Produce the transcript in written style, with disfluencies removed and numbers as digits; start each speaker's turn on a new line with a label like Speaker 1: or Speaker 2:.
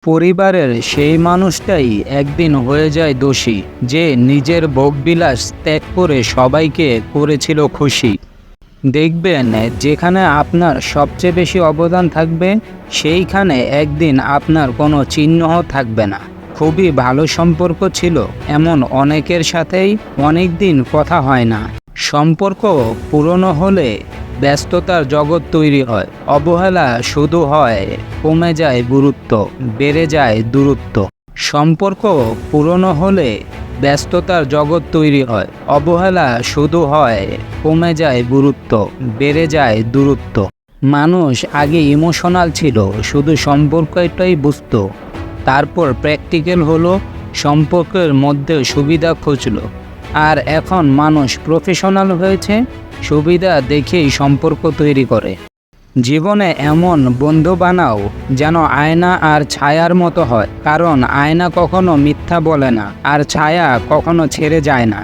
Speaker 1: পরিবারের সেই মানুষটাই একদিন হয়ে যায় দোষী, যে নিজের ভোগবিলাস ত্যাগ করে সবাইকে করেছিল খুশি। দেখবেন, যেখানে আপনার সবচেয়ে বেশি অবদান থাকবে সেইখানে একদিন আপনার কোনো চিহ্নও থাকবে না। খুবই ভালো সম্পর্ক ছিল এমন অনেকের সাথেই অনেক দিন কথা হয় না। সম্পর্ক পুরনো হলে ব্যস্ততার জগৎ তৈরি হয়, অবহেলা শুধু হয়, কমে যায় গুরুত্ব, বেড়ে যায় দূরত্ব। সম্পর্ক পুরনো হলে ব্যস্ততার জগৎ তৈরি হয়, অবহেলা শুধু হয়, কমে যায় গুরুত্ব, বেড়ে যায় দূরত্ব। মানুষ আগে ইমোশনাল ছিল, শুধু সম্পর্কটাই বুঝতো। তারপর প্র্যাকটিক্যাল হলো, সম্পর্কের মধ্যে সুবিধা খুঁজলো। আর এখন মানুষ প্রফেশনাল হয়েছে, সুবিধা দেখেই সম্পর্ক তৈরি করে। জীবনে এমন বন্ধু বানাও যেন আয়না আর ছায়ার মতো হয়, কারণ আয়না কখনো মিথ্যা বলে না আর ছায়া কখনো ছেড়ে যায় না।